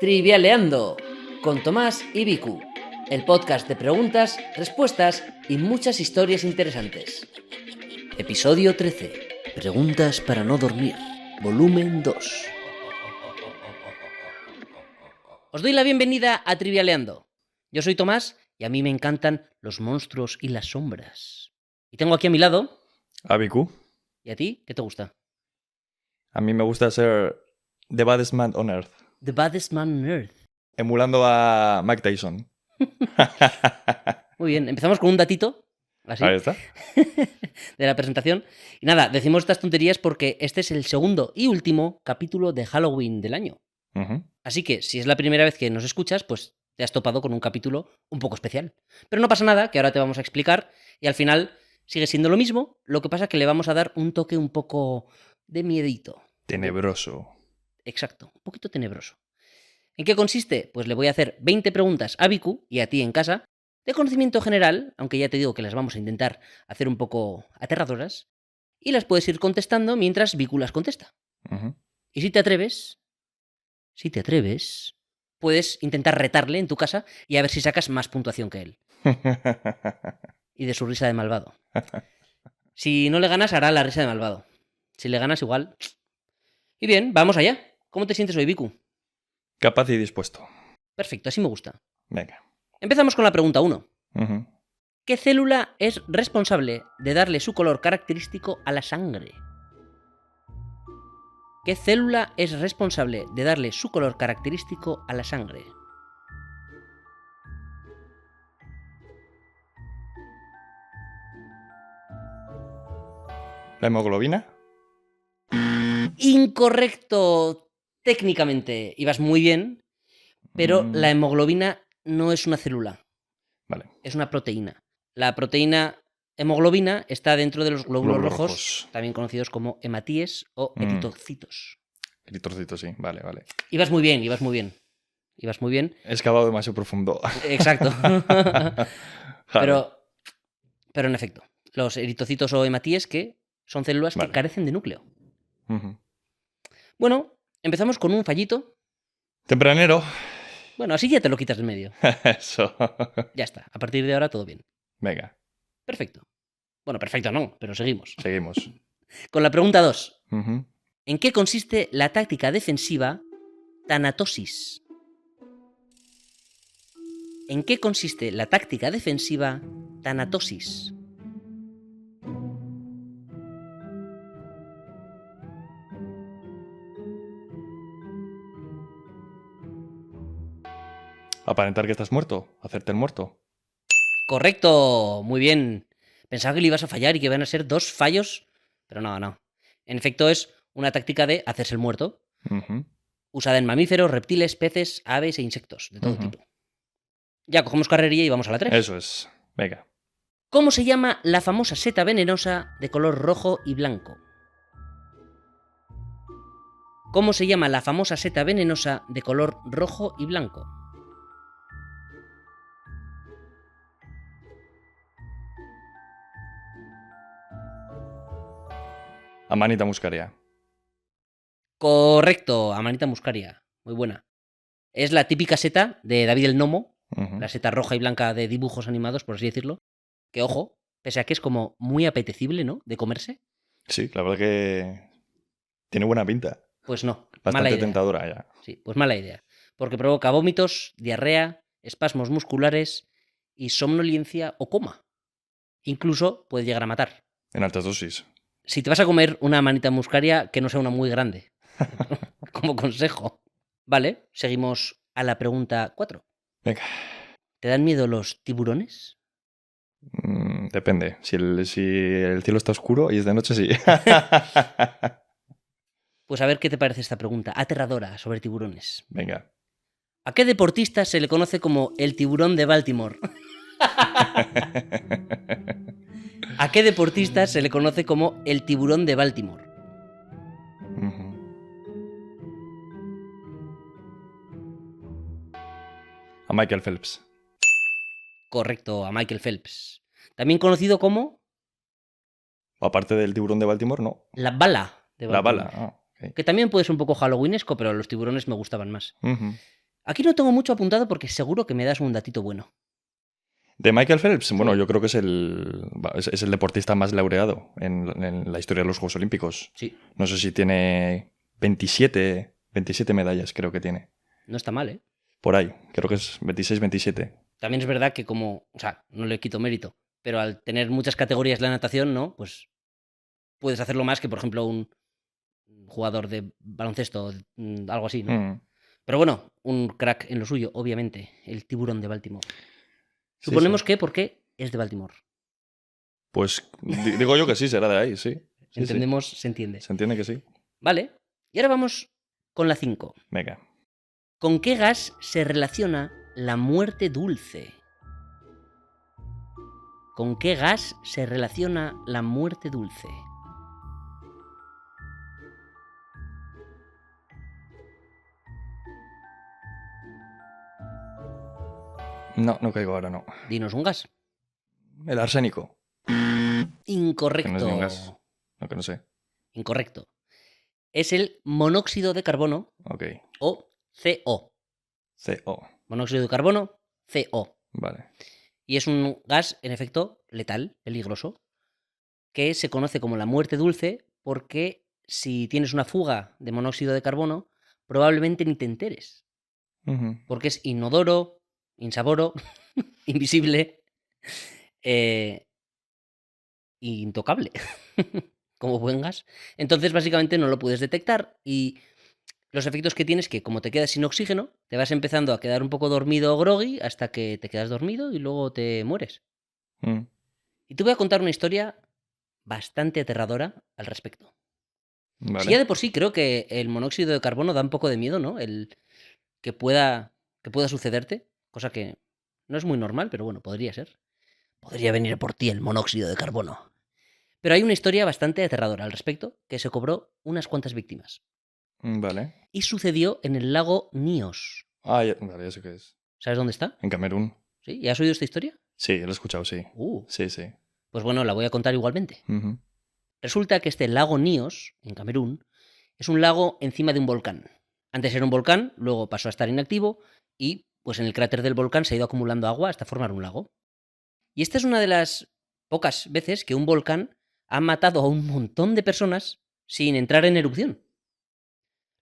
Trivialeando con Tomás y Vicu, el podcast de preguntas, respuestas y muchas historias interesantes. Episodio 13. Preguntas para no dormir. Volumen 2. Os doy la bienvenida a Trivialeando. Yo soy Tomás y a mí me encantan los monstruos y las sombras. Y tengo aquí a mi lado... A Vicu. ¿Y a ti? ¿Qué te gusta? A mí me gusta ser The Baddest Man on Earth. The Baddest Man on Earth. Emulando a Mike Tyson. Muy bien, empezamos con un datito. Así. Ahí está. De la presentación. Y nada, decimos estas tonterías porque este es el segundo y último capítulo de Halloween del año. Uh-huh. Así que si es la primera vez que nos escuchas, pues te has topado con un capítulo un poco especial. Pero no pasa nada, que ahora te vamos a explicar y al final sigue siendo lo mismo, lo que pasa es que le vamos a dar un toque un poco de miedito. Tenebroso. Exacto, un poquito tenebroso. ¿En qué consiste? Pues le voy a hacer 20 preguntas a Vicu y a ti en casa, de conocimiento general, aunque ya te digo que las vamos a intentar hacer un poco aterradoras, y las puedes ir contestando mientras Vicu las contesta. Uh-huh. Y si te atreves, puedes intentar retarle en tu casa y a ver si sacas más puntuación que él. Y de su risa de malvado. Si no le ganas, hará la risa de malvado. Si le ganas, igual. Y bien, vamos allá. ¿Cómo te sientes hoy, Vicu? Capaz y dispuesto. Perfecto, así me gusta. Venga. Empezamos con la pregunta 1. Uh-huh. ¿Qué célula es responsable de darle su color característico a la sangre? ¿Qué célula es responsable de darle su color característico a la sangre? ¿La hemoglobina? Incorrecto técnicamente. Ibas muy bien, pero la hemoglobina no es una célula. Vale. Es una proteína. La proteína hemoglobina está dentro de los glóbulos rojos, también conocidos como hematíes o eritrocitos. Eritrocitos, sí. Vale, vale. Ibas muy bien. He excavado demasiado profundo. Exacto. Vale. Pero en efecto, los eritrocitos o hematíes que son células que carecen de núcleo. Uh-huh. Bueno, empezamos con un fallito. Tempranero. Bueno, así ya te lo quitas del medio. Eso. Ya está, a partir de ahora todo bien. Venga. Perfecto. Bueno, perfecto no, pero seguimos. Seguimos. Con la pregunta 2. Uh-huh. ¿En qué consiste la táctica defensiva tanatosis? ¿En qué consiste la táctica defensiva tanatosis? Aparentar que estás muerto. Hacerte el muerto. Correcto, muy bien. Pensaba que le ibas a fallar y que iban a ser 2 fallos, pero no. En efecto es una táctica de hacerse el muerto, Uh-huh. usada en mamíferos, reptiles, peces, aves e insectos, de todo tipo. Ya cogemos carrerilla y vamos a la 3. Eso es. Venga. ¿Cómo se llama la famosa seta venenosa de color rojo y blanco? ¿Cómo se llama la famosa seta venenosa de color rojo y blanco? Amanita muscaria. Correcto, Amanita muscaria. Muy buena. Es la típica seta de David el Nomo, la seta roja y blanca de dibujos animados, por así decirlo. Que, ojo, pese a que es como muy apetecible, ¿no? De comerse. Sí, la verdad que tiene buena pinta. Pues no. Bastante mala idea. tentadora ya. Sí, pues mala idea. Porque provoca vómitos, diarrea, espasmos musculares y somnolencia o coma. Incluso puede llegar a matar. En altas dosis. Si te vas a comer una manita muscaria, que no sea una muy grande. Como consejo. Vale, seguimos a la pregunta 4. Venga. ¿Te dan miedo los tiburones? Depende. Si el cielo está oscuro y es de noche, sí. Pues a ver qué te parece esta pregunta aterradora sobre tiburones. Venga. ¿A qué deportista se le conoce como el tiburón de Baltimore? ¿A qué deportista se le conoce como el tiburón de Baltimore? Uh-huh. A Michael Phelps. Correcto, a Michael Phelps. También conocido como... Aparte del tiburón de Baltimore, no. La bala de Baltimore. La bala. Okay. Que también puede ser un poco halloweenesco, pero los tiburones me gustaban más. Uh-huh. Aquí no tengo mucho apuntado porque seguro que me das un datito bueno. De Michael Phelps, bueno, yo creo que es el deportista más laureado en la historia de los Juegos Olímpicos. Sí, No sé si tiene 27 medallas, creo que tiene. no está mal, ¿eh? Por ahí, creo que es 26, 27. También es verdad que o sea, no le quito mérito, pero al tener muchas categorías la natación, ¿no? Pues puedes hacerlo más que, por ejemplo, un jugador de baloncesto, algo así, ¿no? Mm. Pero bueno, un crack en lo suyo, obviamente, el tiburón de Baltimore. Sí, Suponemos sí. que porque es de Baltimore. Pues digo yo que sí, será de ahí, sí. Sí, sí. Entendemos, se entiende. Se entiende que sí. Vale, y ahora vamos con la 5. Venga. ¿Con qué gas se relaciona la muerte dulce? ¿Con qué gas se relaciona la muerte dulce? No, no caigo ahora, no. Dinos un gas. El arsénico. Que no es ni un gas. Incorrecto. No, que no sé. Incorrecto. Es el monóxido de carbono Ok. o CO. CO. Monóxido de carbono, CO. Vale. Y es un gas, en efecto, letal, peligroso, que se conoce como la muerte dulce porque si tienes una fuga de monóxido de carbono, probablemente ni te enteres. Ujú. Porque es inodoro, insaboro, invisible e intocable, como buen gas. Entonces, básicamente, no lo puedes detectar y los efectos que tienes que, como te quedas sin oxígeno, te vas empezando a quedar un poco dormido o groggy hasta que te quedas dormido y luego te mueres. Mm. Y te voy a contar una historia bastante aterradora al respecto. Si ya Vale. de por sí creo que el monóxido de carbono da un poco de miedo, ¿no? El que pueda sucederte, cosa que no es muy normal, pero bueno, podría ser. Podría venir por ti el monóxido de carbono. Pero hay una historia bastante aterradora al respecto, que se cobró unas cuantas víctimas. Vale. Y sucedió en el lago Nios. Ah, vale, ya sé qué es. ¿Sabes dónde está? En Camerún. ¿Sí? ¿Ya has oído esta historia? Sí, lo he escuchado, sí. Sí, sí. Pues bueno, la voy a contar igualmente. Ujú. Resulta que este lago Nios, en Camerún, es un lago encima de un volcán. Antes era un volcán, luego pasó a estar inactivo y pues en el cráter del volcán se ha ido acumulando agua hasta formar un lago. Y esta es una de las pocas veces que un volcán ha matado a un montón de personas sin entrar en erupción.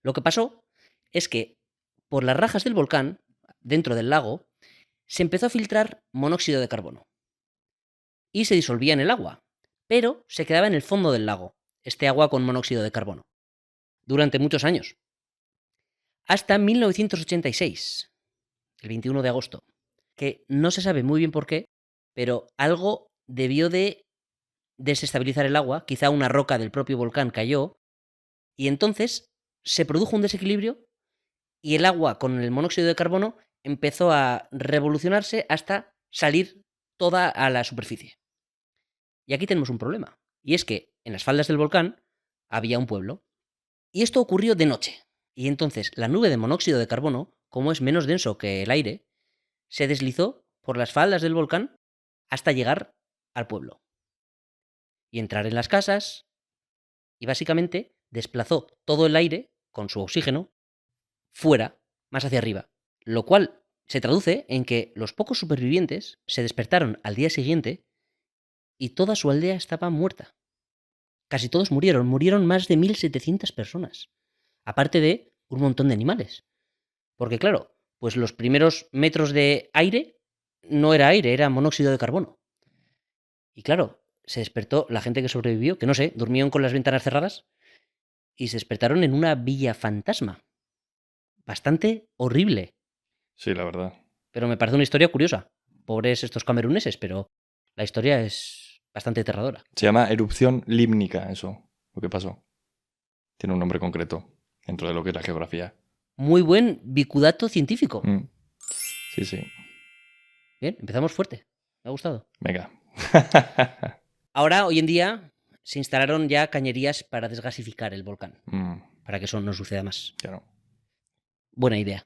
Lo que pasó es que por las rajas del volcán, dentro del lago, se empezó a filtrar monóxido de carbono y se disolvía en el agua, pero se quedaba en el fondo del lago, este agua con monóxido de carbono, durante muchos años. Hasta 1986, el 21 de agosto, que no se sabe muy bien por qué, pero algo debió de desestabilizar el agua, quizá una roca del propio volcán cayó, y entonces se produjo un desequilibrio y el agua con el monóxido de carbono empezó a revolucionarse hasta salir toda a la superficie. Y aquí tenemos un problema, y es que en las faldas del volcán había un pueblo, y esto ocurrió de noche, y entonces la nube de monóxido de carbono, como es menos denso que el aire, se deslizó por las faldas del volcán hasta llegar al pueblo y entrar en las casas y básicamente desplazó todo el aire con su oxígeno fuera, más hacia arriba, lo cual se traduce en que los pocos supervivientes se despertaron al día siguiente y toda su aldea estaba muerta. Casi todos murieron más de 1.700 personas, aparte de un montón de animales. Porque claro, pues los primeros metros de aire no era aire, era monóxido de carbono. Y claro, se despertó la gente que sobrevivió, que no sé, durmieron con las ventanas cerradas y se despertaron en una villa fantasma. Bastante horrible, Sí, la verdad. pero me parece una historia curiosa. Pobres estos cameruneses, pero la historia es bastante aterradora. Se llama erupción límnica, eso, lo que pasó. Tiene un nombre concreto dentro de lo que es la geografía. Muy buen bicudato científico. Mm. Sí, sí. Bien, empezamos fuerte. Me ha gustado. Venga. Ahora, hoy en día, se instalaron ya cañerías para desgasificar el volcán, Mm, para que eso no suceda más. ya no. Buena idea.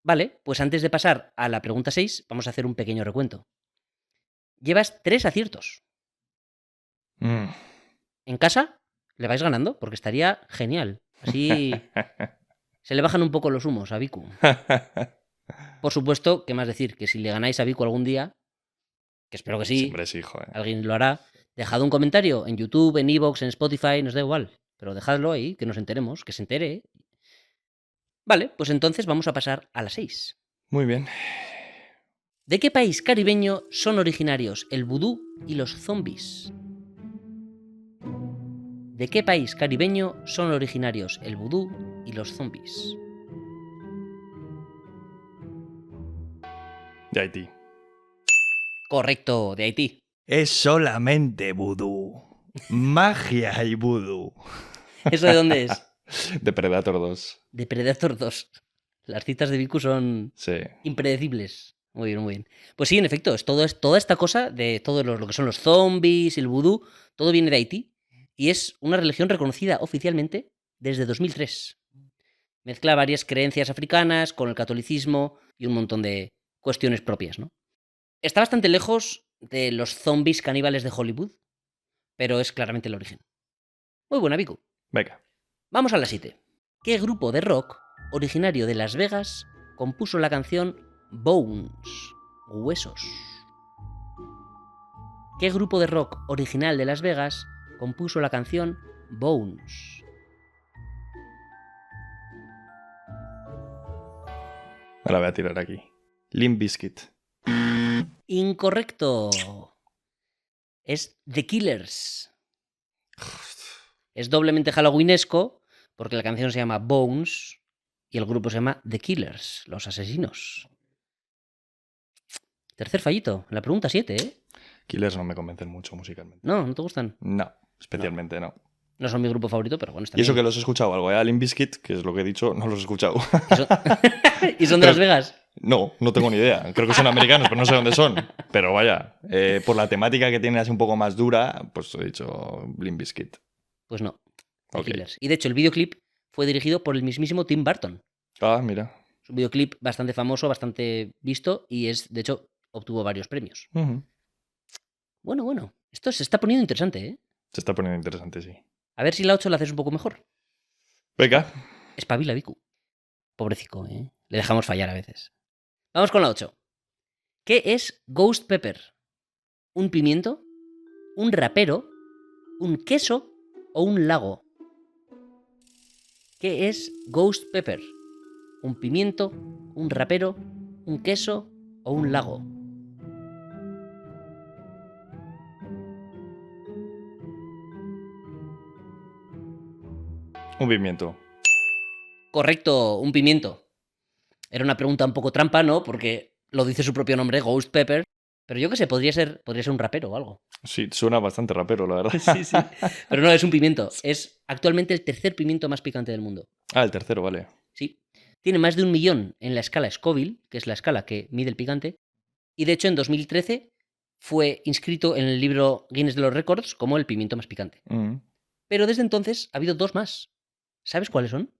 Vale, pues antes de pasar a la pregunta 6, vamos a hacer un pequeño recuento. Llevas 3 aciertos. Mm. En casa le vais ganando, porque estaría genial. Así Se le bajan un poco los humos a Viku. Por supuesto, ¿qué más decir? Que si le ganáis a Viku algún día, que espero que sí, Siempre sí, joder. alguien lo hará, dejad un comentario en YouTube, en iVoox, en Spotify, nos da igual. Pero dejadlo ahí, que nos enteremos, que se entere. Vale, pues entonces vamos a pasar a la 6. Muy bien. ¿De qué país caribeño son originarios el vudú y los zombies? ¿De qué país caribeño son originarios el vudú y los zombies? De Haití. Correcto, de Haití. Es solamente vudú. Magia y vudú. ¿Eso de dónde es? De Predator 2. De Predator 2. Las citas de Viku son Sí. impredecibles. Muy bien, muy bien. Pues sí, en efecto, toda esta cosa de todo lo que son los zombies, el vudú, todo viene de Haití y es una religión reconocida oficialmente desde 2003. Mezcla varias creencias africanas con el catolicismo y un montón de cuestiones propias, ¿no? Está bastante lejos de los zombies caníbales de Hollywood, pero es claramente el origen. Muy buena, Viku. Venga. Vamos a la 7. ¿Qué grupo de rock originario de Las Vegas compuso la canción Bones? Huesos. ¿Qué grupo de rock original de Las Vegas compuso la canción Bones? Me la voy a tirar aquí. Limp Bizkit. Incorrecto. Es The Killers. Es doblemente halloweenesco porque la canción se llama Bones y el grupo se llama The Killers, los asesinos. Tercer fallito, la pregunta 7, ¿eh? Killers no me convencen mucho musicalmente. No, ¿no te gustan? No, especialmente no. No son mi grupo favorito, pero bueno, está Y eso bien. que los he escuchado algo, ¿eh? A Limp Bizkit, que es lo que he dicho, no los he escuchado. ¿Y son de Las Vegas? No, no tengo ni idea. Creo que son americanos, pero no sé dónde son. Pero vaya, por la temática que tiene así un poco más dura, pues he dicho Limp Bizkit. Pues no, The Ok. Killers. Y de hecho, el videoclip fue dirigido por el mismísimo Tim Burton. Ah, mira. Es un videoclip bastante famoso, bastante visto y de hecho, obtuvo varios premios. Ujú. Bueno, esto se está poniendo interesante, ¿eh? Se está poniendo interesante, sí. A ver si la 8 la haces un poco mejor. Venga. Espabila, Viku. Pobrecico, ¿eh? Le dejamos fallar a veces. Vamos con la 8. ¿Qué es Ghost Pepper? ¿Un pimiento? ¿Un rapero? ¿Un queso? ¿O un lago? ¿Qué es Ghost Pepper? ¿Un pimiento? ¿Un rapero? ¿Un queso? ¿O un lago? Un pimiento. Correcto, un pimiento. Era una pregunta un poco trampa, ¿no? Porque lo dice su propio nombre, Ghost Pepper. Pero yo qué sé, podría ser un rapero o algo. Sí, suena bastante rapero, la verdad. Sí. Pero no, es un pimiento. Es actualmente el tercer pimiento más picante del mundo. Ah, el tercero, vale. Sí. Tiene más de 1 millón en la escala Scoville, que es la escala que mide el picante. Y de hecho, en 2013 fue inscrito en el libro Guinness de los Récords como el pimiento más picante. Mm. Pero desde entonces ha habido 2 más. ¿Sabes cuáles son?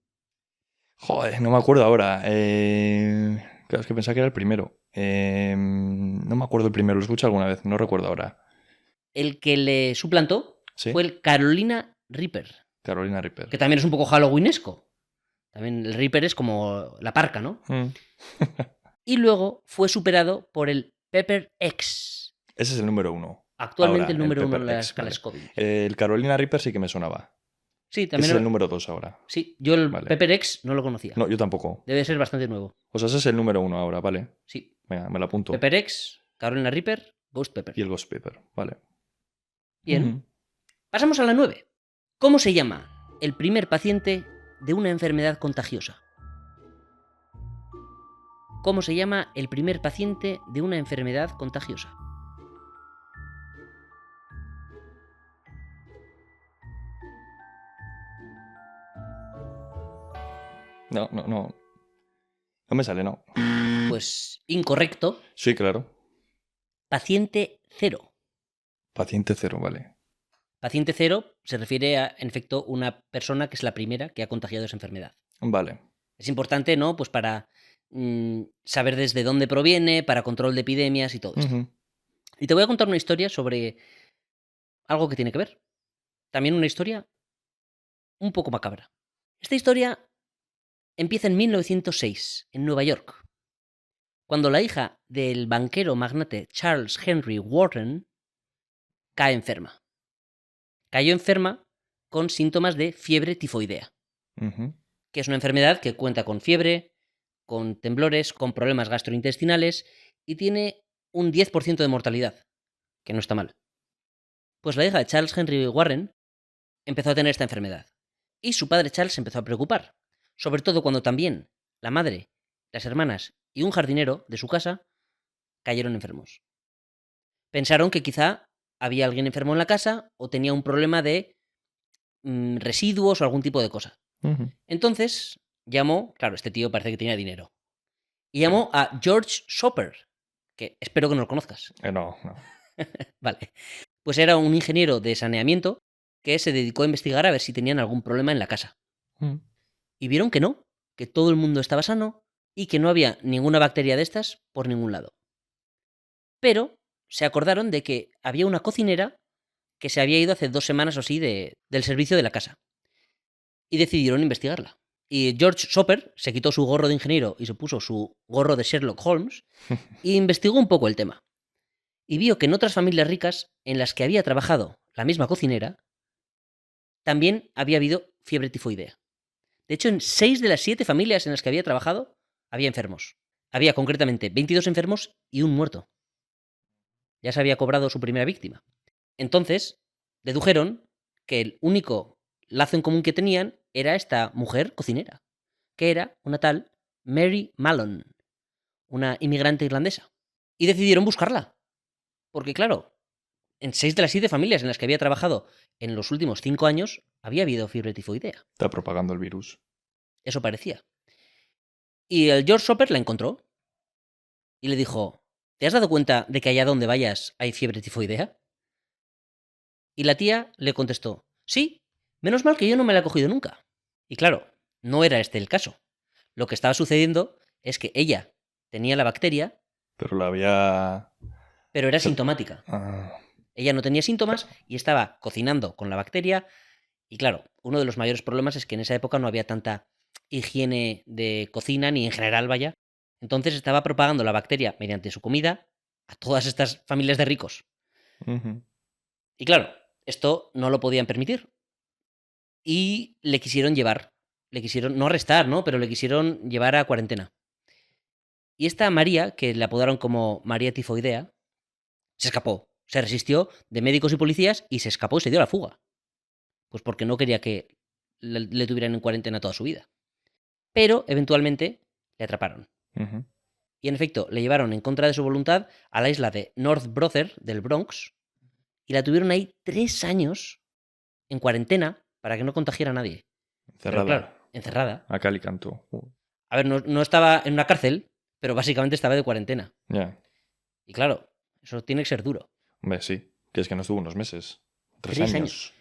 Joder, no me acuerdo ahora. Claro, es que pensaba que era el primero. No me acuerdo el primero, lo escuché alguna vez, no recuerdo ahora. El que le suplantó ¿Sí? fue el Carolina Reaper, Carolina Reaper. que también es un poco halloweenesco. También el Reaper es como la parca, ¿no? Mm. Y luego fue superado por el Pepper X. Ese es el número 1. Actualmente Ahora, el número el 1 en Pepper la X, escala vale. Scoville. El Carolina Reaper sí que me sonaba. Sí, Ese también. es el número 2 ahora. Sí, yo el Vale. Pepper X no lo conocía. No, yo tampoco. Debe ser bastante nuevo. O sea, ese es el número 1 ahora, vale. Sí. Venga, me lo apunto. Pepper X, Carolina Reaper, Ghost Pepper. Y el Ghost Pepper, vale. Bien. Ujú. Pasamos a la 9. ¿Cómo se llama el primer paciente de una enfermedad contagiosa? ¿Cómo se llama el primer paciente de una enfermedad contagiosa? No. No me sale, no. Pues incorrecto. Sí, claro. Paciente cero. Paciente cero, vale. Paciente cero se refiere a, en efecto, una persona que es la primera que ha contagiado esa enfermedad. Vale. Es importante, ¿no? Pues para saber desde dónde proviene, para control de epidemias y todo esto. Ujú. Y te voy a contar una historia sobre algo que tiene que ver. También una historia un poco macabra. Esta historia empieza en 1906, en Nueva York, cuando la hija del banquero magnate Charles Henry Wharton cae enferma. Cayó enferma con síntomas de fiebre tifoidea, Ujú. que es una enfermedad que cuenta con fiebre, con temblores, con problemas gastrointestinales y tiene un 10% de mortalidad, que no está mal. Pues la hija de Charles Henry Warren empezó a tener esta enfermedad y su padre Charles se empezó a preocupar, sobre todo cuando también la madre, las hermanas y un jardinero de su casa cayeron enfermos. Pensaron que quizá había alguien enfermo en la casa o tenía un problema de residuos o algún tipo de cosa. Ujú. Entonces llamó, claro, este tío parece que tenía dinero, y llamó a George Soper, que espero que no lo conozcas. No, no. Vale. Pues era un ingeniero de saneamiento que se dedicó a investigar a ver si tenían algún problema en la casa. Mm. Y vieron que no, que todo el mundo estaba sano y que no había ninguna bacteria de estas por ningún lado. Pero se acordaron de que había una cocinera que se había ido hace 2 semanas o así del servicio de la casa. Y decidieron investigarla. Y George Soper se quitó su gorro de ingeniero y se puso su gorro de Sherlock Holmes e investigó un poco el tema. Y vio que en otras familias ricas en las que había trabajado la misma cocinera, también había habido fiebre tifoidea. De hecho, en 6 de las 7 familias en las que había trabajado, había enfermos. Había concretamente 22 enfermos y un muerto. Ya se había cobrado su primera víctima. Entonces, dedujeron que el único lazo en común que tenían era esta mujer cocinera, que era una tal Mary Mallon, una inmigrante irlandesa. Y decidieron buscarla. Porque claro, en 6 de las 7 familias en las que había trabajado en los últimos 5 años, había habido fiebre tifoidea. Está propagando el virus. Eso parecía. Y el George Soper la encontró y le dijo, ¿te has dado cuenta de que allá donde vayas hay fiebre tifoidea? Y la tía le contestó, sí, menos mal que yo no me la he cogido nunca. Y claro, no era este el caso. Lo que estaba sucediendo es que ella tenía la bacteria, Pero la había... pero era sintomática. Ah, Ella no tenía síntomas y estaba cocinando con la bacteria. Y claro, uno de los mayores problemas es que en esa época no había tanta higiene de cocina, ni en general, vaya. Entonces estaba propagando la bacteria mediante su comida a todas estas familias de ricos. ujú. Y claro, esto no lo podían permitir. Y le quisieron llevar. Le quisieron, no arrestar, ¿no? Pero le quisieron llevar a cuarentena. Y esta María, que le apodaron como María Tifoidea, se escapó. Se resistió de médicos y policías y se escapó y se dio a la fuga. Pues porque no quería que le tuvieran en cuarentena toda su vida. Pero eventualmente le atraparon. Ujú. Y en efecto, le llevaron en contra de su voluntad a la isla de North Brother, del Bronx, y la tuvieron ahí 3 años en cuarentena para que no contagiara a nadie. Pero Cerrada. claro, encerrada. A cal y canto. A ver, no estaba en una cárcel, pero básicamente estaba de cuarentena. Ya. Y claro, eso tiene que ser duro. Hombre, sí. Que es que no estuvo unos meses. 3 3 años.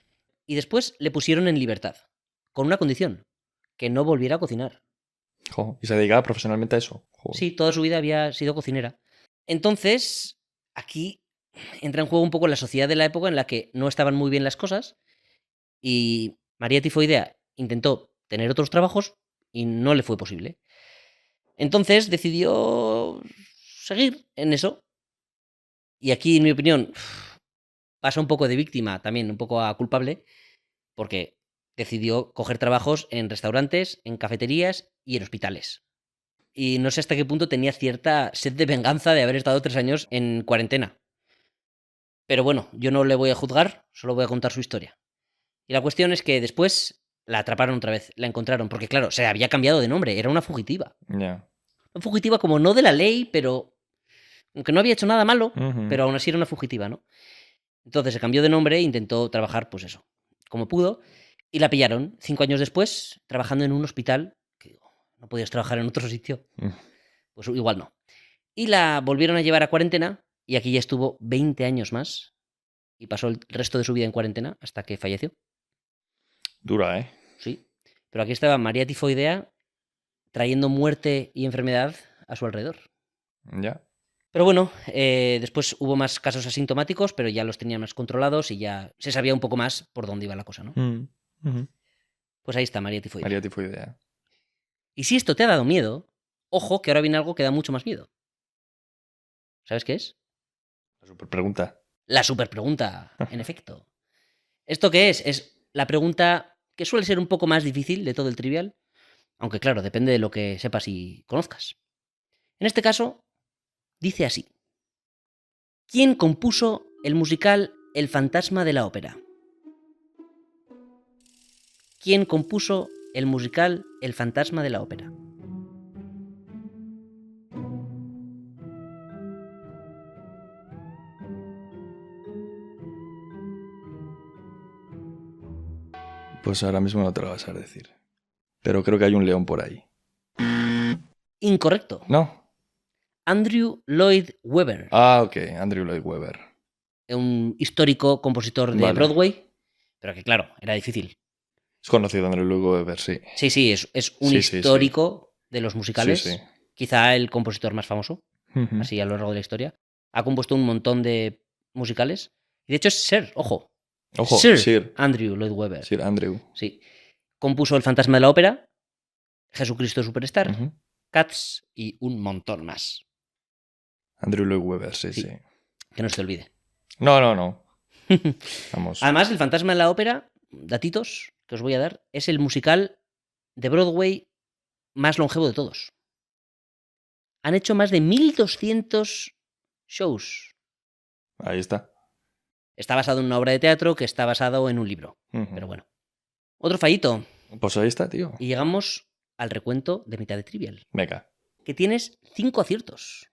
Y después le pusieron en libertad, con una condición, que no volviera a cocinar. Jo. ¿Y se dedicaba profesionalmente a eso? Joder. Sí, toda su vida había sido cocinera. Entonces, aquí entra en juego un poco la sociedad de la época en la que no estaban muy bien las cosas y María Tifoidea intentó tener otros trabajos y no le fue posible. Entonces decidió seguir en eso. Y aquí, en mi opinión, pasa un poco de víctima también, un poco a culpable, porque decidió coger trabajos en restaurantes, en cafeterías y en hospitales. Y no sé hasta qué punto tenía cierta sed de venganza de haber estado 3 años en cuarentena. Pero bueno, yo no le voy a juzgar, solo voy a contar su historia. Y la cuestión es que después la atraparon otra vez, la encontraron, porque claro, se había cambiado de nombre, era una fugitiva. Ya. Una fugitiva como no de la ley, pero... Aunque no había hecho nada malo, Ujú. pero aún así era una fugitiva, ¿no? Entonces se cambió de nombre e intentó trabajar, pues eso, como pudo, y la pillaron 5 años después, trabajando en un hospital, que digo, no podías trabajar en otro sitio, Mm. pues igual no. Y la volvieron a llevar a cuarentena, y aquí ya estuvo 20 años más, y pasó el resto de su vida en cuarentena hasta que falleció. Dura, ¿eh? Sí. Pero aquí estaba María Tifoidea trayendo muerte y enfermedad a su alrededor. Ya. Pero bueno, después hubo más casos asintomáticos, pero ya los tenían más controlados y ya se sabía un poco más por dónde iba la cosa, ¿no? Mm. Ujú. Pues ahí está María Tifoidea. María Tifoidea. Y si esto te ha dado miedo, ojo que ahora viene algo que da mucho más miedo. ¿Sabes qué es? La super pregunta. La super pregunta, en efecto. ¿Esto qué es? Es la pregunta que suele ser un poco más difícil de todo el trivial, aunque claro, depende de lo que sepas y conozcas. En este caso, dice así. ¿Quién compuso el musical El fantasma de la ópera? ¿Quién compuso el musical El fantasma de la ópera? Pues ahora mismo no te lo vas a decir. Pero creo que hay un león por ahí. Incorrecto. ¿No? Andrew Lloyd Webber, Ah, ok. Andrew Lloyd Webber. un histórico compositor de Vale. Broadway, pero que claro, era difícil. Es conocido Andrew Lloyd Webber, sí. Sí, es un Sí, sí, histórico de los musicales, Sí, sí. quizá el compositor más famoso, Ujú. así a lo largo de la historia. Ha compuesto un montón de musicales. Y de hecho es Sir, ojo. Ojo, Sir Andrew Lloyd Webber. Sir Andrew. Sí. Compuso El fantasma de la ópera, Jesucristo Superstar, Ujú. Cats y un montón más. Andrew Lloyd Webber, sí, Sí. sí. Que no se te olvide. No. Vamos. Además, El fantasma de la ópera, datitos que os voy a dar, es el musical de Broadway más longevo de todos. Han hecho más de 1200 shows. Ahí está. Está basado en una obra de teatro que está basado en un libro. Ujú. Pero bueno. Otro fallito. Pues ahí está, tío. Y llegamos al recuento de mitad de Trivial. Venga. Que tienes 5 aciertos.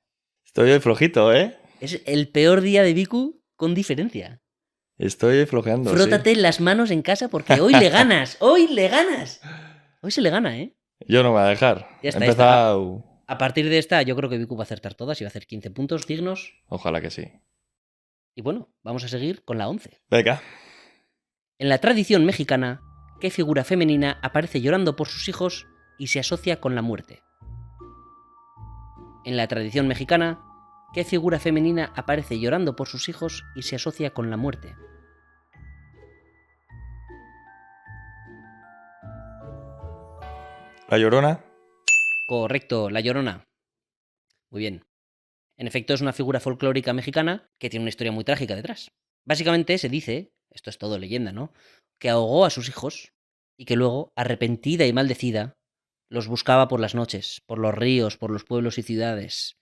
Estoy hoy flojito, ¿eh? Es el peor día de Viku con diferencia. Estoy flojeando, Frótate sí. las manos en casa porque hoy le ganas. ¡Hoy le ganas! Hoy se le gana, ¿eh? Yo no me voy a dejar. Ya está, He empezado... A partir de esta, yo creo que Viku va a acertar todas y va a hacer 15 puntos dignos. Ojalá que sí. Y bueno, vamos a seguir con la 11. Venga. En la tradición mexicana, ¿qué figura femenina aparece llorando por sus hijos y se asocia con la muerte? En la tradición mexicana, ¿qué figura femenina aparece llorando por sus hijos y se asocia con la muerte? La Llorona. Correcto, la Llorona. Muy bien. En efecto, es una figura folclórica mexicana que tiene una historia muy trágica detrás. Básicamente se dice, esto es todo leyenda, ¿no?, que ahogó a sus hijos y que luego, arrepentida y maldecida, los buscaba por las noches, por los ríos, por los pueblos y ciudades,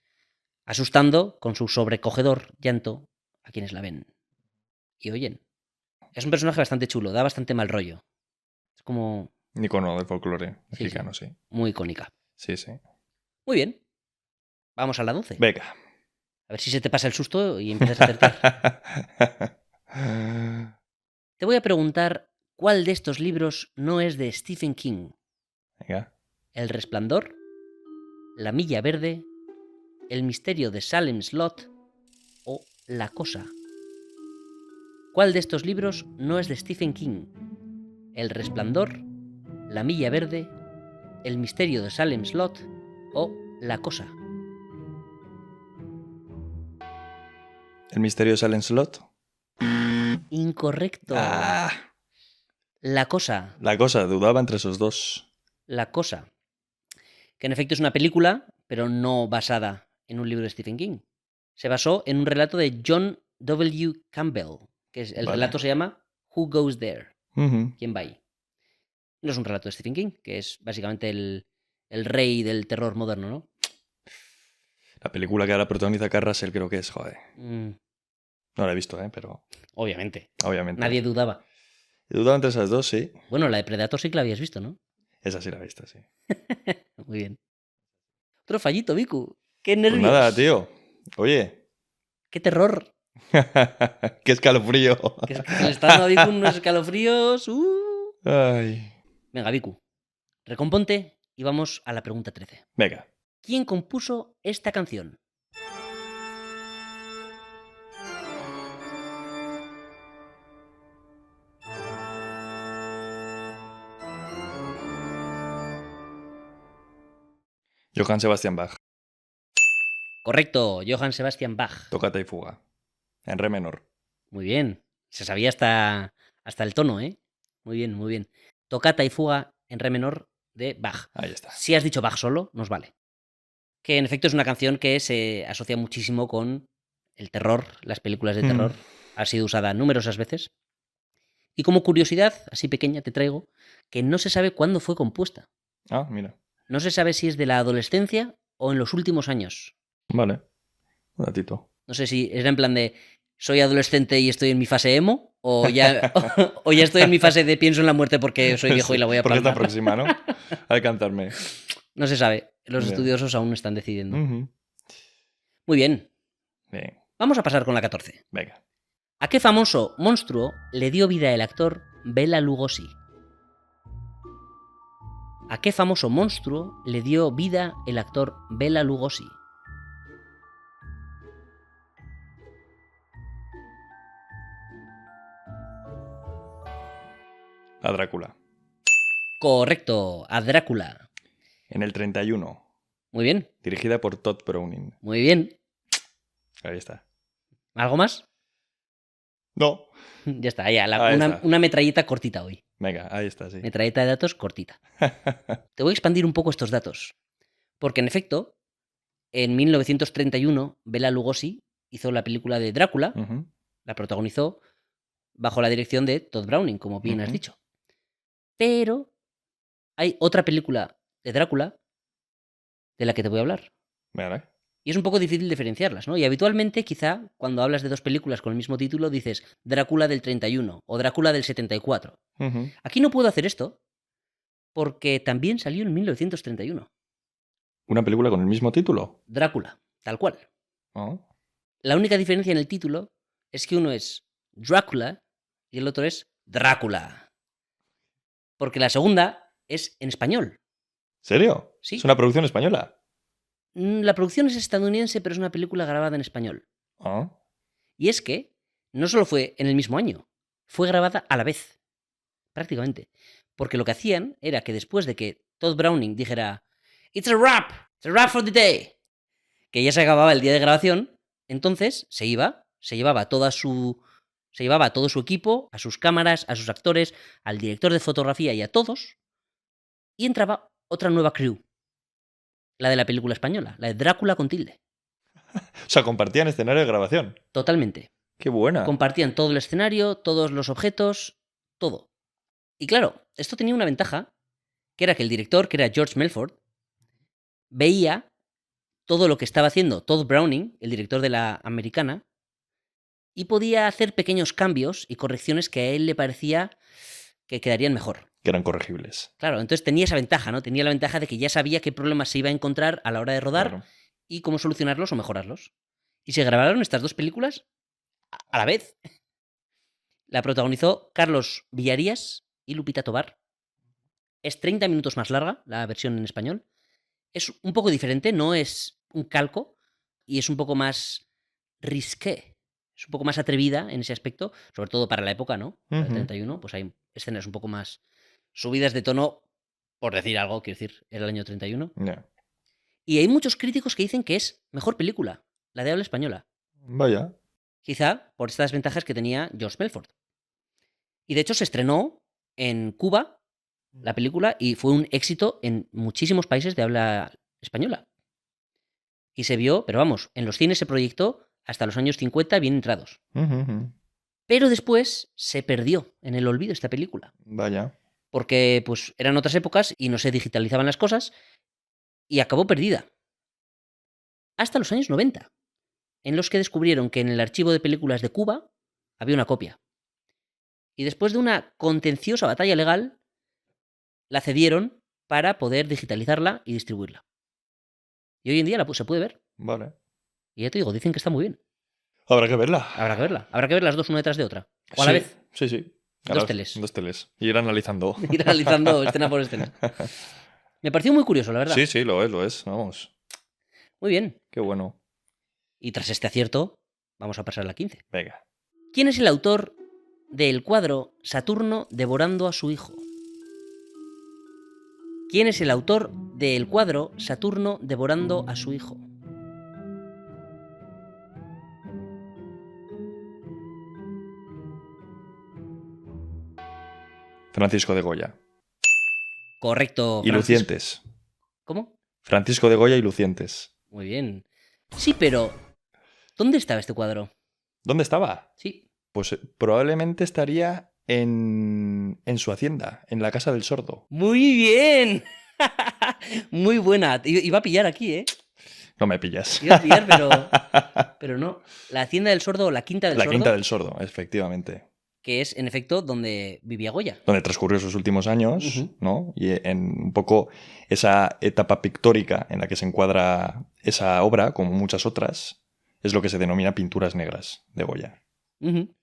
asustando con su sobrecogedor llanto a quienes la ven y oyen. Es un personaje bastante chulo, da bastante mal rollo. Es como Un icono del folclore Sí, mexicano, sí. muy icónica. Sí, sí. Muy bien. Vamos a la 12. Venga. A ver si se te pasa el susto y empiezas a acertar. Te voy a preguntar cuál de estos libros no es de Stephen King. Venga. El Resplandor, La Milla Verde, El misterio de Salem Slot o La Cosa. ¿Cuál de estos libros no es de Stephen King? El Resplandor, La Milla Verde, El misterio de Salem Slot o La Cosa. ¿El misterio de Silent Slot? Incorrecto. Ah, La Cosa. la cosa, dudaba entre esos dos. La Cosa. Que en efecto es una película, pero no basada en un libro de Stephen King. Se basó en un relato de John W. Campbell, que el Vale. relato se llama Who Goes There? Ujú. ¿Quién va ahí? No es un relato de Stephen King, que es básicamente el rey del terror moderno, ¿no? La película que ahora protagoniza Kurt Russell creo que es, joder. Mm, No la he visto, pero obviamente. obviamente. Nadie dudaba. He dudado entre esas dos, sí. Bueno, la de Predator sí que la habías visto, ¿no? Esa sí la he visto, sí. Muy bien. Otro fallito, Viku. ¡Qué Pues nervios! nada, tío. Oye. ¡Qué terror! ¡Qué escalofrío! Que es que se le está dando a Viku unos escalofríos. Ay. Venga, Viku. Recomponte y vamos a la pregunta 13. Venga. ¿Quién compuso esta canción? Johann Sebastian Bach. Correcto, Johann Sebastian Bach. Tócata y fuga. En re menor. Muy bien. Se sabía hasta el tono, ¿eh? Muy bien, muy bien. Tocata y fuga en re menor de Bach. Ahí está. Si has dicho Bach solo, nos vale. Que en efecto es una canción que se asocia muchísimo con el terror, las películas de terror. Ha sido usada numerosas veces. Y como curiosidad, así pequeña, te traigo que no se sabe cuándo fue compuesta. Ah, mira. No se sabe si es de la adolescencia o en los últimos años. Vale. Un ratito. No sé si era en plan de soy adolescente y estoy en mi fase emo o ya, o ya estoy en mi fase de pienso en la muerte porque soy viejo y la voy a Porque está palmar. próxima, ¿no? Alcanzarme. No se sabe. Los Ya. estudiosos aún no están decidiendo. Ujú. Muy bien. Bien. Vamos a pasar con la 14. Venga. ¿A qué famoso monstruo le dio vida el actor Bela Lugosi? ¿A qué famoso monstruo le dio vida el actor Bela Lugosi? A Drácula. Correcto, a Drácula. En el 31. Muy bien, Dirigida por Todd Browning. muy bien. Ahí está. ¿Algo más? No. Ya está, ya. Ahí está. Una metralleta cortita hoy. Venga, ahí está, sí. Metralleta de datos cortita. Te voy a expandir un poco estos datos. Porque en efecto, en 1931, Bela Lugosi hizo la película de Drácula, Ujú. la protagonizó bajo la dirección de Todd Browning, como bien has Ujú. dicho. Pero hay otra película de Drácula de la que te voy a hablar. Vale. Y es un poco difícil diferenciarlas, ¿no? Y habitualmente, quizá, cuando hablas de dos películas con el mismo título, dices Drácula del 31 o Drácula del 74. Ujú. Aquí no puedo hacer esto porque también salió en 1931. ¿Una película con el mismo título? Drácula, tal cual. Oh. La única diferencia en el título es que uno es Drácula y el otro es Drácula. Porque la segunda es en español. ¿Serio? Sí. ¿Es una producción española? La producción es estadounidense, pero es una película grabada en español. Oh. Y es que no solo fue en el mismo año, fue grabada a la vez, prácticamente. Porque lo que hacían era que después de que Todd Browning dijera It's a wrap for the day, que ya se acababa el día de grabación, entonces se llevaba a todo su equipo, a sus cámaras, a sus actores, al director de fotografía y a todos, y entraba otra nueva crew, la de la película española, la de Drácula con tilde. O sea, compartían escenario de grabación. Totalmente. ¡Qué buena! Compartían todo el escenario, todos los objetos, todo. Y claro, esto tenía una ventaja, que era que el director, que era George Melford, veía todo lo que estaba haciendo Todd Browning, el director de la americana, y podía hacer pequeños cambios y correcciones que a él le parecía que quedarían mejor. Que eran corregibles. Claro, entonces tenía esa ventaja, ¿no? Tenía la ventaja de que ya sabía qué problemas se iba a encontrar a la hora de rodar Claro. y cómo solucionarlos o mejorarlos. Y se grabaron estas dos películas a la vez. La protagonizó Carlos Villarías y Lupita Tovar. Es 30 minutos más larga la versión en español. Es un poco diferente, no es un calco y es un poco más risqué. Es un poco más atrevida en ese aspecto, sobre todo para la época, ¿no? Para el Ujú. 31, pues hay escenas un poco más subidas de tono, por decir algo, quiero decir, era el año 31. Ya. Y hay muchos críticos que dicen que es mejor película, la de habla española. Vaya. Quizá por estas ventajas que tenía George Melford. Y de hecho se estrenó en Cuba la película y fue un éxito en muchísimos países de habla española. Y se vio, pero vamos, en los cines se proyectó hasta los años 50 bien entrados. Ujú, ujú. Pero después se perdió en el olvido esta película. Vaya. Porque pues eran otras épocas y no se digitalizaban las cosas y acabó perdida. Hasta los años 90, en los que descubrieron que en el archivo de películas de Cuba había una copia. Y después de una contenciosa batalla legal, la cedieron para poder digitalizarla y distribuirla. Y hoy en día se puede ver. Vale. Y ya te digo, dicen que está muy bien. Habrá que verla. Habrá que verla. Habrá que ver las dos una detrás de otra. O a la Sí, vez. sí, sí. Dos teles. Dos teles. Y ir analizando. Ir analizando escena por escena. Me pareció muy curioso, la verdad. Sí, sí, lo es. Vamos. Muy bien. Qué bueno. Y tras este acierto, vamos a pasar a la 15. Venga. ¿Quién es el autor del cuadro Saturno devorando a su hijo? ¿Quién es el autor del cuadro Saturno devorando a su hijo? Francisco de Goya. Correcto. Y Francisco. Lucientes. ¿Cómo? Francisco de Goya y Lucientes. Muy bien. Sí, pero ¿dónde estaba este cuadro? ¿Dónde estaba? Sí. Pues probablemente estaría en su hacienda, en la casa del sordo. Muy bien. Muy buena. Iba a pillar aquí, ¿eh? No me pillas. Iba a pillar, pero no. La hacienda del sordo o la quinta del La sordo, quinta del sordo, efectivamente. que es, en efecto, donde vivía Goya. Donde transcurrió sus últimos años, Ujú. ¿no? Y en un poco esa etapa pictórica en la que se encuadra esa obra, como muchas otras, es lo que se denomina pinturas negras de Goya. Ujú.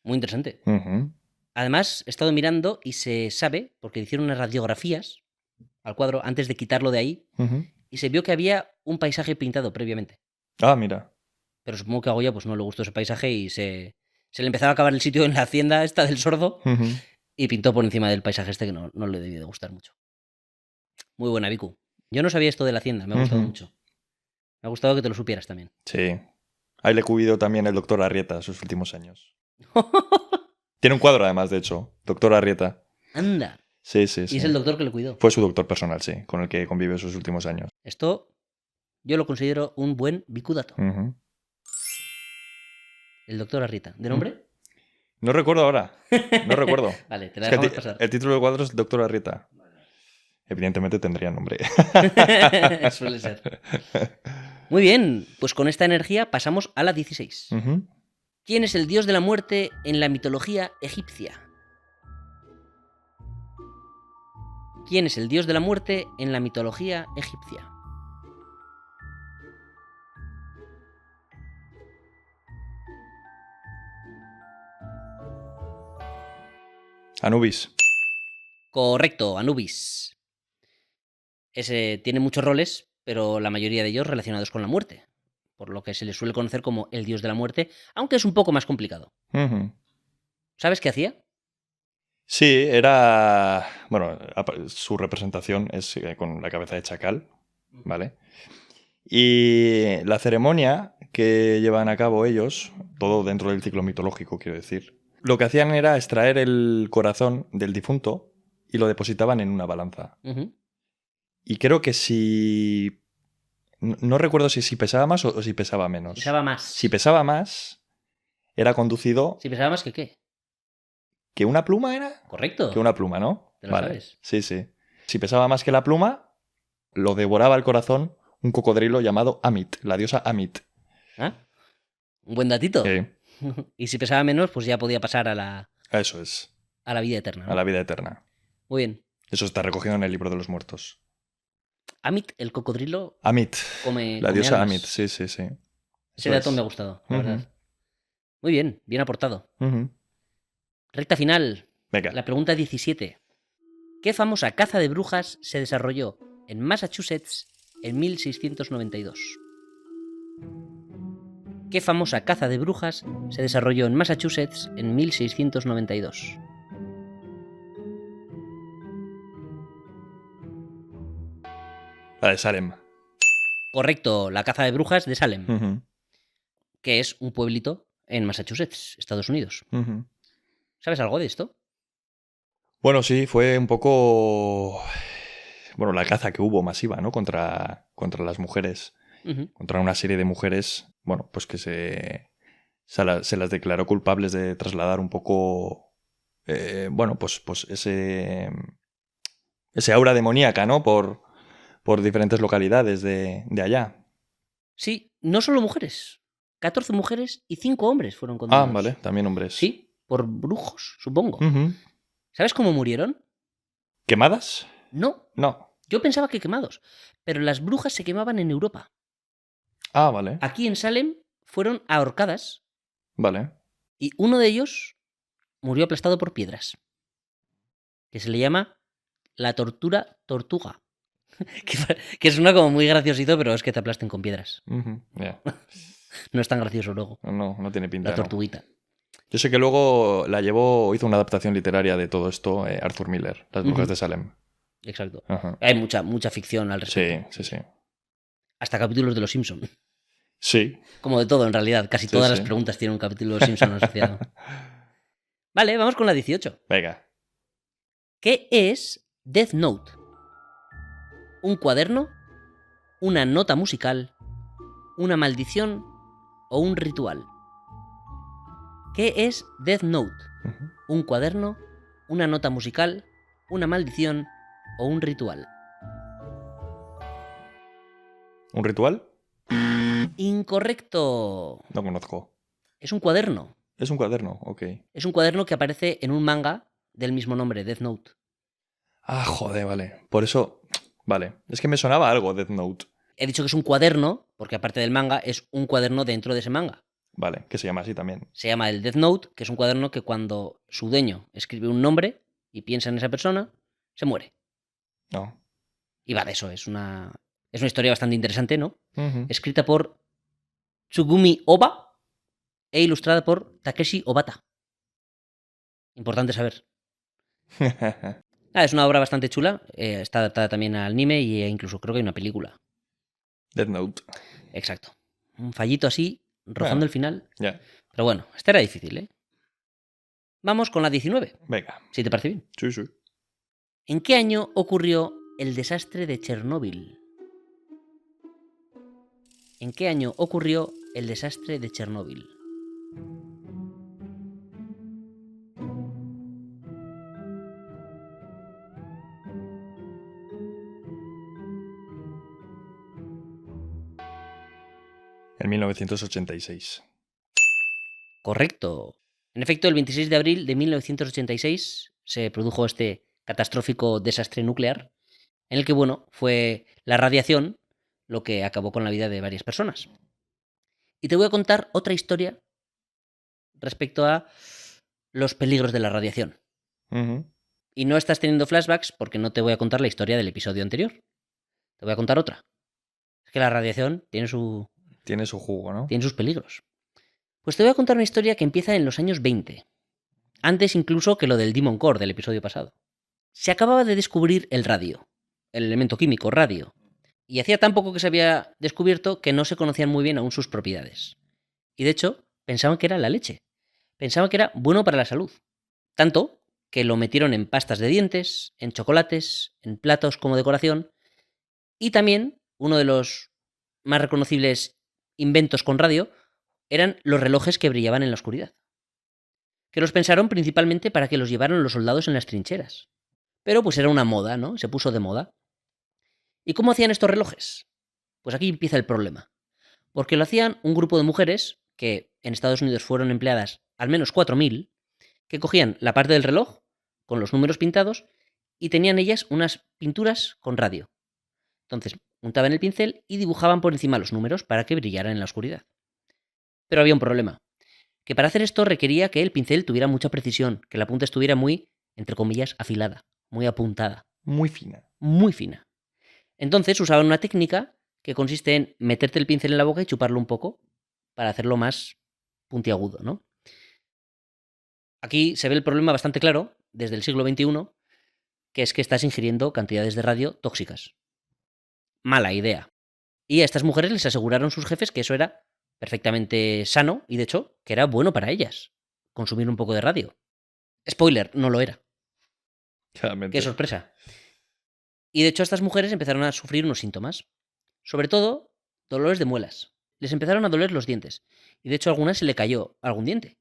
Muy interesante. Ujú, Además, he estado mirando y se sabe, porque hicieron unas radiografías al cuadro antes de quitarlo de ahí, ujú. y se vio que había un paisaje pintado previamente. Ah, mira. Pero supongo que a Goya pues, no le gustó ese paisaje y se le empezaba a acabar el sitio en la hacienda esta del sordo Ujú. y pintó por encima del paisaje este que no le debió de gustar mucho. Muy buena, Vicu. Yo no sabía esto de la hacienda, me ha gustado Ujú. mucho. Me ha gustado que te lo supieras también. Sí. Ahí le cuidó también el doctor Arrieta sus últimos años. Tiene un cuadro además, de hecho. Doctor Arrieta. Anda. Sí, sí, Y sí. es el doctor que le cuidó. Fue su doctor personal, sí, con el que convive sus últimos años. Esto yo lo considero un buen Vicudato. Ujú. El doctor Arrieta. ¿De nombre? No recuerdo ahora. No recuerdo. Vale, te la Es que dejamos pasar. el título del cuadro es Doctor Arrieta. Evidentemente tendría nombre. Suele ser. Muy bien, pues con esta energía pasamos a la 16. Ujú. ¿Quién es el dios de la muerte en la mitología egipcia? ¿Quién es el dios de la muerte en la mitología egipcia? Anubis. Correcto, Anubis. Ese tiene muchos roles, pero la mayoría de ellos relacionados con la muerte, por lo que se le suele conocer como el dios de la muerte, aunque es un poco más complicado. Ujú. ¿Sabes qué hacía? Sí, era... Bueno, su representación es con la cabeza de chacal, ¿vale? Y la ceremonia que llevan a cabo ellos, todo dentro del ciclo mitológico, quiero decir, lo que hacían era extraer el corazón del difunto y lo depositaban en una balanza. Ujú. Y creo que si... No recuerdo si pesaba más o si pesaba menos. Pesaba más. Si pesaba más, era conducido... Si pesaba más que qué. ¿Que una pluma era? Correcto. Que una pluma, ¿no? ¿Te lo Vale. sabes? Sí, sí. Si pesaba más que la pluma, lo devoraba el corazón un cocodrilo llamado Amit, la diosa Amit. ¿Ah? Un buen datito. Sí, Y si pesaba menos, pues ya podía pasar a la eso es, vida eterna, ¿no? a la vida eterna. Muy bien. Eso está recogido en el libro de los muertos. Amit, el cocodrilo, Amit, come la diosa almas. Amit, sí, sí, sí. Ese Eso dato es. me ha gustado, la Ujú. verdad. Muy bien, bien aportado. Ujú. Recta final. Venga. La pregunta 17. ¿Qué famosa caza de brujas se desarrolló en Massachusetts en 1692? ¿Qué famosa caza de brujas se desarrolló en Massachusetts en 1692? La de Salem. Correcto, la caza de brujas de Salem, Ujú. que es un pueblito en Massachusetts, Estados Unidos. Ujú. ¿Sabes algo de esto? Bueno, sí, fue un poco... Bueno, la caza que hubo masiva, ¿no? Contra las mujeres. Ujú. Contra una serie de mujeres, bueno, pues que se las declaró culpables de trasladar un poco, bueno, pues ese aura demoníaca, ¿no? Por diferentes localidades de allá. Sí, no solo mujeres. 14 mujeres y 5 hombres fueron Ah, condenados. vale, también hombres. Sí, por brujos, supongo. Ujú. ¿Sabes cómo murieron? ¿Quemadas? No, No. yo pensaba que quemados, pero las brujas se quemaban en Europa. Ah, vale, Aquí en Salem fueron ahorcadas vale. y uno de ellos murió aplastado por piedras, que se le llama la tortura tortuga. que suena como muy graciosito, pero es que te aplasten con piedras. Ujú, ya. No es tan gracioso luego, No tiene pinta, la ¿no? tortuguita. Yo sé que luego hizo una adaptación literaria de todo esto, Arthur Miller, Las brujas Ujú. de Salem. Exacto. Ajá. Hay mucha ficción al respecto. Sí, sí, sí. Hasta capítulos de Los Simpson. Sí. Como de todo, en realidad. Casi Sí, todas sí. las preguntas tienen un capítulo de Los Simpson asociado. Vale, vamos con la 18. Venga. ¿Qué es Death Note? ¿Un cuaderno? ¿Una nota musical? ¿Una maldición? ¿O un ritual? ¿Qué es Death Note? Ujú. ¿Un cuaderno? ¿Una nota musical? ¿Una maldición? ¿O un ritual? ¿Un ritual? Incorrecto. No conozco. Es un cuaderno. Es un cuaderno, ok. Es un cuaderno que aparece en un manga del mismo nombre, Death Note. Ah, joder, vale. Por eso, vale. Es que me sonaba algo Death Note. He dicho que es un cuaderno, porque aparte del manga, es un cuaderno dentro de ese manga. Vale, que se llama así también. Se llama el Death Note, que es un cuaderno que cuando su dueño escribe un nombre y piensa en esa persona, se muere. No. Y va de eso, es una historia bastante interesante, ¿no? Ujú. Escrita por Tsugumi Oba e ilustrada por Takeshi Obata. Importante saber. Es una obra bastante chula, está adaptada también al anime e incluso creo que hay una película. Death Note. Exacto. Un fallito así, rozando Bueno, el final. ya. Pero bueno, esta era difícil, ¿eh? Vamos con la 19, Venga. si te parece bien. Sí, sí. ¿En qué año ocurrió el desastre de Chernóbil? ¿En qué año ocurrió el desastre de Chernóbil? En 1986. Correcto. En efecto, el 26 de abril de 1986 se produjo este catastrófico desastre nuclear, en el que, bueno, fue la radiación lo que acabó con la vida de varias personas. Y te voy a contar otra historia respecto a los peligros de la radiación. Ujú. Y no estás teniendo flashbacks porque no te voy a contar la historia del episodio anterior. Te voy a contar otra. Es que la radiación tiene Tiene su jugo, ¿no? sus peligros. Pues te voy a contar una historia que empieza en los años 20. Antes incluso que lo del Demon Core del episodio pasado. Se acababa de descubrir el radio, el elemento químico radio, y hacía tan poco que se había descubierto que no se conocían muy bien aún sus propiedades. Y de hecho, pensaban que era la leche. Pensaban que era bueno para la salud. Tanto que lo metieron en pastas de dientes, en chocolates, en platos como decoración, y también uno de los más reconocibles inventos con radio eran los relojes que brillaban en la oscuridad, que los pensaron principalmente para que los llevaran los soldados en las trincheras. Pero pues era una moda, ¿no? Se puso de moda. ¿Y cómo hacían estos relojes? Pues aquí empieza el problema. Porque lo hacían un grupo de mujeres, que en Estados Unidos fueron empleadas al menos 4.000, que cogían la parte del reloj, con los números pintados, y tenían ellas unas pinturas con radio. Entonces, untaban el pincel y dibujaban por encima los números para que brillaran en la oscuridad. Pero había un problema, que para hacer esto requería que el pincel tuviera mucha precisión, que la punta estuviera muy, entre comillas, afilada, muy apuntada, Muy fina. muy fina. Entonces usaban una técnica que consiste en meterte el pincel en la boca y chuparlo un poco para hacerlo más puntiagudo, ¿no? Aquí se ve el problema bastante claro desde el siglo XXI, que es que estás ingiriendo cantidades de radio tóxicas. Mala idea. Y a estas mujeres les aseguraron sus jefes que eso era perfectamente sano y de hecho que era bueno para ellas consumir un poco de radio. Spoiler, no lo era. Claramente. Qué sorpresa. Y de hecho estas mujeres empezaron a sufrir unos síntomas. Sobre todo, dolores de muelas. Les empezaron a doler los dientes. Y de hecho a algunas se le cayó algún diente.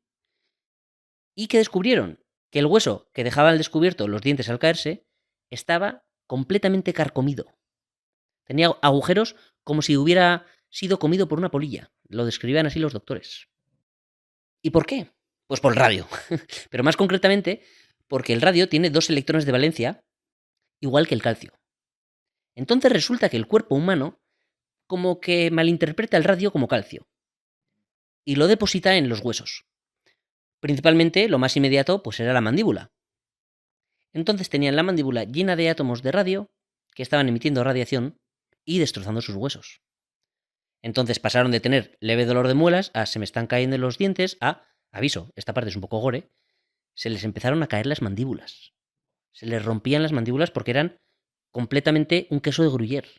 ¿Y qué descubrieron? Que el hueso que dejaba al descubierto los dientes al caerse estaba completamente carcomido. Tenía agujeros como si hubiera sido comido por una polilla. Lo describían así los doctores. ¿Y por qué? Pues por el radio. Pero más concretamente, porque el radio tiene 2 electrones de valencia, igual que el calcio. Entonces resulta que el cuerpo humano como que malinterpreta el radio como calcio y lo deposita en los huesos. Principalmente, lo más inmediato, pues era la mandíbula. Entonces tenían la mandíbula llena de átomos de radio que estaban emitiendo radiación y destrozando sus huesos. Entonces pasaron de tener leve dolor de muelas a se me están cayendo los dientes a, aviso, esta parte es un poco gore, se les empezaron a caer las mandíbulas. Se les rompían las mandíbulas porque eran completamente un queso de gruyère.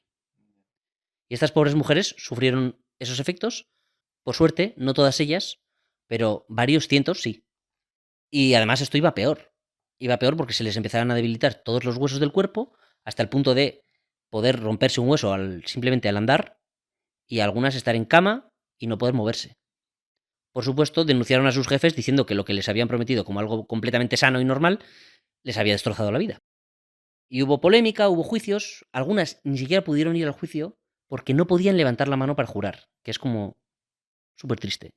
Y estas pobres mujeres sufrieron esos efectos. Por suerte, no todas ellas, pero varios cientos sí. Y además esto iba peor. Iba peor porque se les empezaron a debilitar todos los huesos del cuerpo hasta el punto de poder romperse un hueso simplemente al andar y algunas estar en cama y no poder moverse. Por supuesto, denunciaron a sus jefes diciendo que lo que les habían prometido como algo completamente sano y normal les había destrozado la vida. Y hubo polémica, hubo juicios, algunas ni siquiera pudieron ir al juicio porque no podían levantar la mano para jurar, que es como súper triste.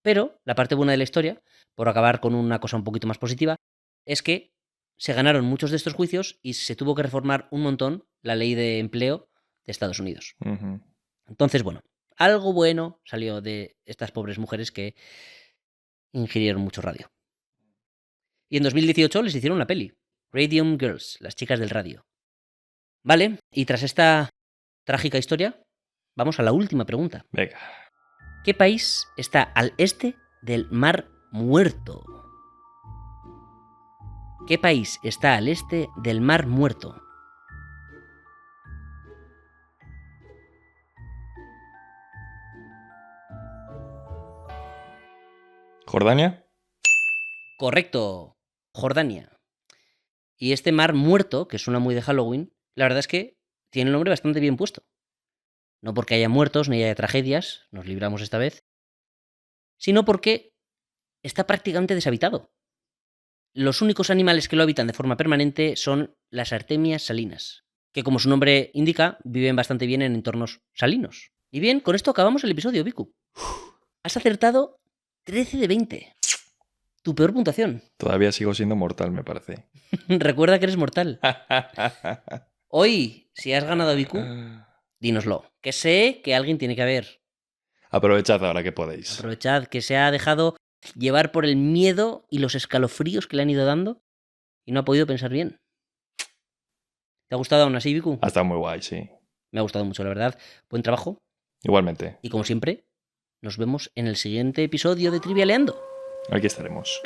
Pero la parte buena de la historia, por acabar con una cosa un poquito más positiva, es que se ganaron muchos de estos juicios y se tuvo que reformar un montón la ley de empleo de Estados Unidos. Ujú. Entonces, bueno, algo bueno salió de estas pobres mujeres que ingirieron mucho radio. Y en 2018 les hicieron una peli, Radium Girls, las chicas del radio. Vale, y tras esta trágica historia, vamos a la última pregunta. Venga. ¿Qué país está al este del Mar Muerto? ¿Qué país está al este del Mar Muerto? ¿Jordania? Correcto, Jordania. Y este Mar Muerto, que suena muy de Halloween, la verdad es que tiene el nombre bastante bien puesto. No porque haya muertos ni haya tragedias, nos libramos esta vez, sino porque está prácticamente deshabitado. Los únicos animales que lo habitan de forma permanente son las artemias salinas, que como su nombre indica, viven bastante bien en entornos salinos. Y bien, con esto acabamos el episodio, Viku. Has acertado 13 de 20. Tu peor puntuación. Todavía sigo siendo mortal, me parece. Recuerda que eres mortal. Hoy, si has ganado a Viku, dínoslo. Que sé que alguien tiene que haber. Aprovechad ahora que podéis. Aprovechad que se ha dejado llevar por el miedo y los escalofríos que le han ido dando y no ha podido pensar bien. ¿Te ha gustado aún así, Viku? Ha estado muy guay, sí. Me ha gustado mucho, la verdad. Buen trabajo. Igualmente. Y como siempre, nos vemos en el siguiente episodio de Trivialeando. Aquí estaremos.